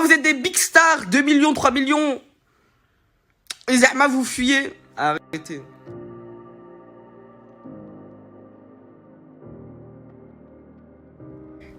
Vous êtes des big stars, 2 millions, 3 millions. Et Zahma, vous fuyez. Arrêtez.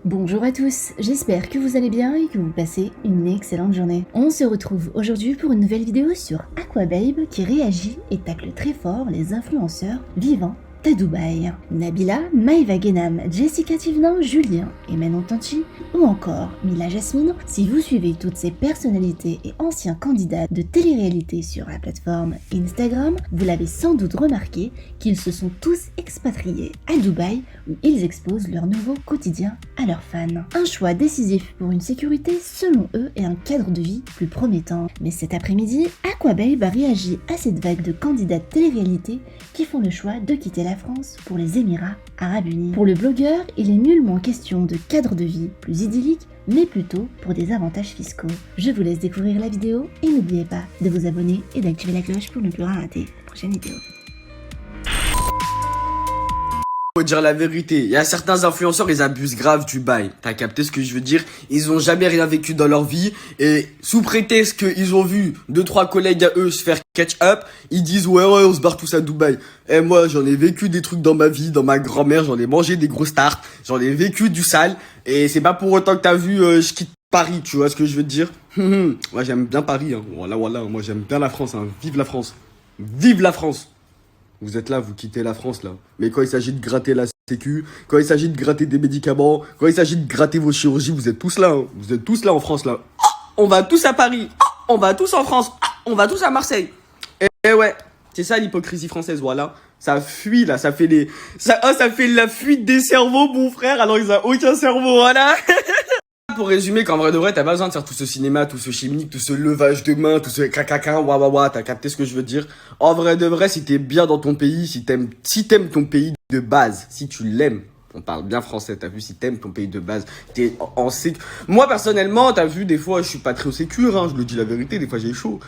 Bonjour à tous, j'espère que vous allez bien et que vous passez une excellente journée. On se retrouve aujourd'hui pour une nouvelle vidéo sur Aquababe qui réagit et tacle très fort les influenceurs vivant à Dubaï. Nabila, Maïva Genam, Jessica Thivenin, Julien et Manon Tanchi ou encore Mila Jasmine. Si vous suivez toutes ces personnalités et anciens candidats de télé-réalité sur la plateforme Instagram, vous l'avez sans doute remarqué qu'ils se sont tous expatriés à Dubaï où ils exposent leur nouveau quotidien à leurs fans. Un choix décisif pour une sécurité selon eux et un cadre de vie plus promettant. Mais cet après-midi, Aquababe a réagi à cette vague de candidats de télé-réalité qui font le choix de quitter la France pour les Émirats Arabes Unis. Pour le blogueur, il est nullement question de cadre de vie plus idyllique, mais plutôt pour des avantages fiscaux. Je vous laisse découvrir la vidéo et n'oubliez pas de vous abonner et d'activer la cloche pour ne plus rien rater la prochaine vidéo. Faut dire la vérité, il y a certains influenceurs, ils abusent grave du bail. T'as capté ce que je veux dire? Ils ont jamais rien vécu dans leur vie et sous prétexte qu'ils ont vu 2-3 collègues à eux se faire catch up, ils disent ouais on se barre tous à Dubaï. Et moi j'en ai vécu des trucs dans ma vie, dans ma grand-mère, j'en ai mangé des grosses tartes, j'en ai vécu du sale et c'est pas pour autant que t'as vu je quitte Paris, tu vois ce que je veux te dire? Moi j'aime bien Paris, hein. Voilà, moi j'aime bien la France, hein. Vive la France. Vive la France. Vous êtes là, vous quittez la France, là. Mais quand il s'agit de gratter la sécu, quand il s'agit de gratter des médicaments, quand il s'agit de gratter vos chirurgies, vous êtes tous là, hein. Vous êtes tous là en France, là. On va tous à Paris. On va tous en France. On va tous à Marseille. Et ouais, c'est ça l'hypocrisie française, voilà. Ça fuit, là, ça fait la fuite des cerveaux, mon frère, alors ils ont aucun cerveau, voilà. Pour résumer, qu'en vrai de vrai, t'as pas besoin de faire tout ce cinéma, tout ce chimique, tout ce levage de main, tout ce cacaca, wa, t'as capté ce que je veux dire? En vrai de vrai, si t'es bien dans ton pays, si t'aimes ton pays de base, si tu l'aimes, on parle bien français, t'as vu, si t'aimes ton pays de base, t'es en sécu. Moi, personnellement, t'as vu, des fois, je suis pas très au sécure, hein, je le dis la vérité, des fois j'ai chaud.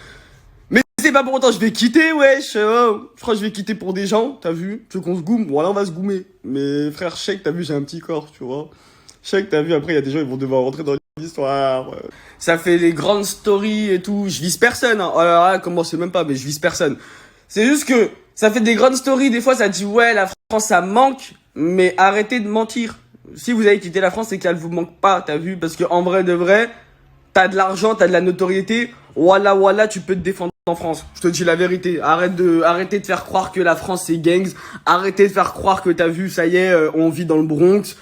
Mais c'est pas pour autant, je vais quitter, wesh, je crois que je vais quitter pour des gens, t'as vu? Tu veux qu'on se goume? Voilà, on va se goumer. Mais frère, Sheik, t'as vu, j'ai un petit corps, tu vois? Je sais que t'as vu, après, il y a des gens, ils vont devoir rentrer dans l'histoire. Ça fait des grandes stories et tout. Je vise personne, hein. Oh là là, commencez même pas, mais je vise personne. C'est juste que ça fait des grandes stories. Des fois, ça dit, ouais, la France, ça manque. Mais arrêtez de mentir. Si vous avez quitté la France, c'est qu'elle vous manque pas, t'as vu? Parce que en vrai de vrai, t'as de l'argent, t'as de la notoriété. Voilà, tu peux te défendre en France. Je te dis la vérité. Arrêtez de faire croire que la France, c'est gangs. Arrêtez de faire croire que t'as vu, ça y est, on vit dans le Bronx.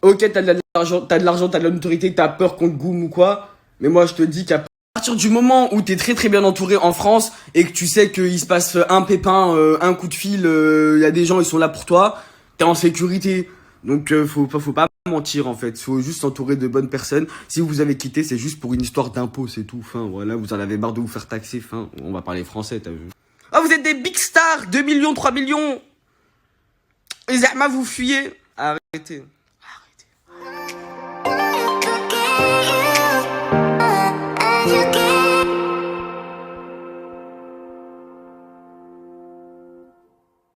Ok, t'as de l'argent, t'as de la notoriété, t'as peur qu'on te goume ou quoi. Mais moi, je te dis qu'à partir du moment où t'es très très bien entouré en France et que tu sais qu'il se passe un pépin, un coup de fil, y a des gens, ils sont là pour toi, t'es en sécurité. Donc, faut pas mentir en fait. Faut juste s'entourer de bonnes personnes. Si vous avez quitté, c'est juste pour une histoire d'impôt, c'est tout. Fin, voilà, vous en avez marre de vous faire taxer. Fin, on va parler français, t'as vu. Ah, vous êtes des big stars, 2 millions, 3 millions. Et Zahma, vous fuyez. Arrêtez.